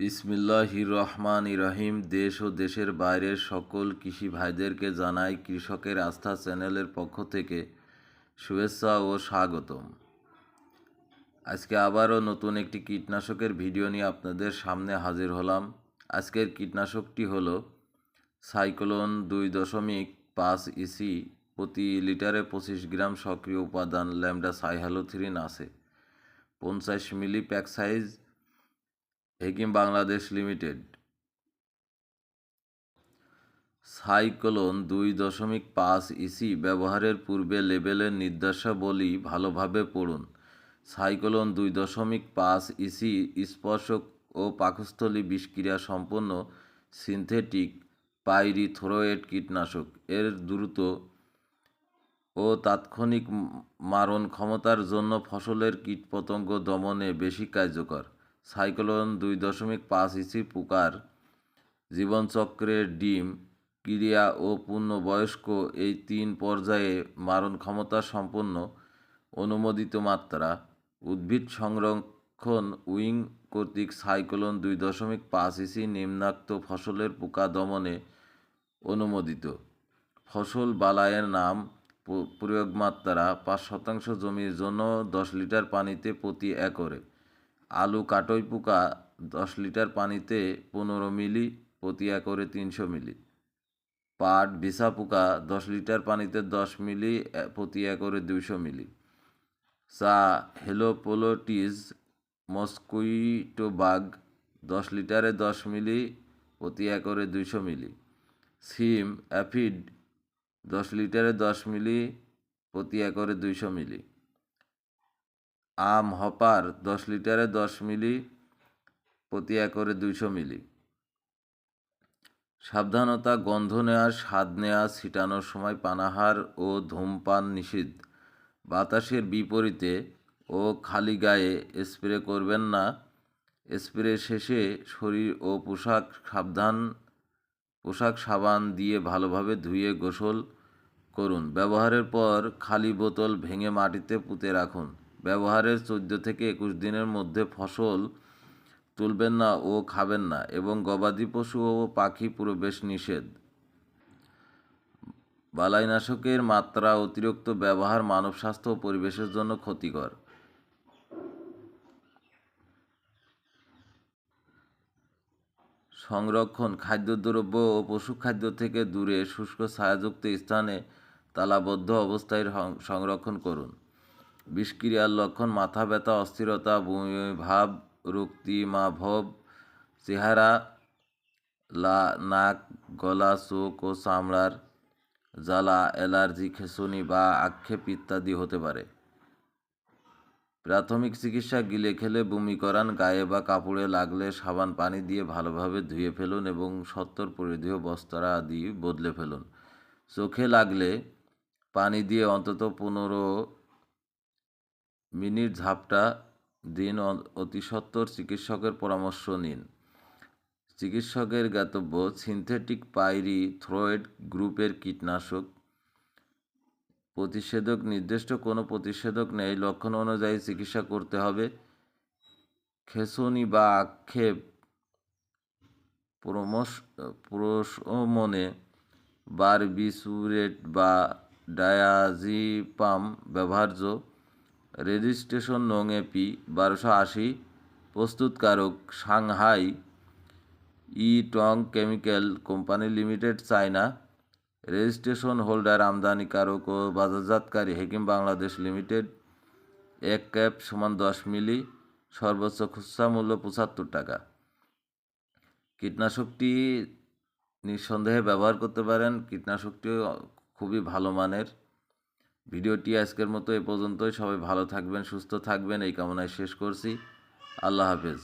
বিসমিল্লাহির রহমানির রহিম। দেশ ও দেশের বাইরের সকল কৃষি ভাইদেরকে জানাই কৃষকের আস্থা চ্যানেলের পক্ষ থেকে শুভেচ্ছা ও স্বাগতম। আজকে আবারও নতুন একটি কীটনাশকের ভিডিও নিয়ে আপনাদের সামনে হাজির হলাম। আজকের কীটনাশকটি হলো সাইক্লোন 2.5 ইসি, প্রতি লিটারে 25 গ্রাম সক্রিয় উপাদান ল্যামডা সাইহ্যালোথ্রিন আছে, 50 milli pack size, Hekim Bangladesh limited. Cyclone 2.5 EC ব্যবহারের পূর্বে লেবেলের নির্দেশাবলী ভালোভাবে পড়ুন। সাইক্লোন 2.5 ইসি স্পর্শক ও পাকস্থলী বিষক্রিয়া সম্পন্ন সিনথেটিক পাইরিথ্রয়েড কীটনাশক। এর দ্রুত ও তাৎক্ষণিক মারণ ক্ষমতার জন্য ফসলের কীটপতঙ্গ দমনে বেশি কার্যকর। সাইক্লোন 2.5 ইসি পোকার জীবনচক্রের ডিম, ক্রিয়া ও পূর্ণবয়স্ক এই 3 পর্যায়ে মারণ ক্ষমতা সম্পন্ন অনুমোদিত মাত্রা। উদ্ভিদ সংরক্ষণ উইং কর্তৃক সাইক্লোন 2.5 ইসি নিম্নাক্ত ফসলের পোকা দমনে অনুমোদিত। ফসল বালাইয়ের নাম, প্রয়োগ মাত্রা 5% জমির জন্য 10 লিটার পানিতে প্রতি একরে। আলু কাটই পোকা 10 লিটার পানিতে 15 মিলি প্রতি একরে 300 মিলি। পাট বিছা পোকা 10 লিটার পানিতে 10 মিলি প্রতি একরে 200 মিলি। চা হেলোপোলোটিস মস্কুইটো বাগ 10 লিটারে 10 মিলি প্রতি একরে 200 মিলি। সিম অ্যাফিড 10 লিটারে 10 মিলি প্রতি একরে 200 মিলি। আম হপার 10 লিটারে 10 মিলি প্রতি একরে 200 মিলি। সাবধানতা: গন্ধ নেওয়া, স্বাদ নেওয়া, ছিটানোর সময় পানাহার ও ধূমপান নিষিদ্ধ। বাতাসের বিপরীতে ও খালি গায়ে স্প্রে করবেন না। স্প্রে শেষে শরীর ও পোশাক সাবান দিয়ে ভালোভাবে ধুয়ে গোসল করুন। ব্যবহারের পর খালি বোতল ভেঙে মাটিতে পুঁতে রাখুন। ব্যবহারের 14 থেকে 21 দিনের মধ্যে ফসল তুলবেন না ও খাবেন না, এবং গবাদি পশু ও পাখি প্রবেশ নিষেধ। বালাইনাশকের মাত্রা অতিরিক্ত ব্যবহার মানব স্বাস্থ্য ও পরিবেশের জন্য ক্ষতিকর। সংরক্ষণ: খাদ্যদ্রব্য ও পশুখাদ্য থেকে দূরে শুষ্ক ছায়াযুক্ত স্থানে তালাবদ্ধ অবস্থায় সংরক্ষণ করুন। বিষক্রিয়ার লক্ষণ: মাথা ব্যথা, অস্থিরতা, বমিভাব, রক্তিমাভব চেহারা, নাক, গলা, চোখ ও চামড়ার জ্বালা, অ্যালার্জি, খেঁচুনি বা আক্ষেপ ইত্যাদি হতে পারে। প্রাথমিক চিকিৎসা: গিলে খেলে বমি করান, গায়ে বা কাপড়ে লাগলে সাবান পানি দিয়ে ভালোভাবে ধুয়ে ফেলুন এবং সত্বর পরিধেয় বস্ত্র আদি বদলে ফেলুন। চোখে লাগলে পানি দিয়ে অন্তত 15 মিনিট ঝাপটা দিন। অতিসত্বর চিকিৎসকের পরামর্শ নিন। চিকিৎসকের জ্ঞাতব্য: সিনথেটিক পাইরিথ্রয়েড গ্রুপের কীটনাশক। প্রতিষেধক: নির্দিষ্ট কোনো প্রতিষেধক নেই, লক্ষণ অনুযায়ী চিকিৎসা করতে হবে। খেঁচুনি বা আক্ষেপ প্রশমনে বারবিচুরেট বা ডায়াজিপাম ব্যবহার্য। রেজিস্ট্রেশন নং এপি 1280। প্রস্তুতকারক: Shanghai Yitong chemical company limited, China. Registration holder: আমদানিকারক ও বাজারজাতকারী Hekim Bangladesh limited. 1 cap = 10 milli. সর্বোচ্চ খুচরা মূল্য 75 টাকা। কীটনাশকটি নিঃসন্দেহে ব্যবহার করতে পারেন। কীটনাশকটি খুবই ভালো মানের। ভিডিওটি আজকের মতো এ পর্যন্তই। সবাই ভালো থাকবেন, সুস্থ থাকবেন এই কামনায় শেষ করছি। আল্লাহ হাফেজ।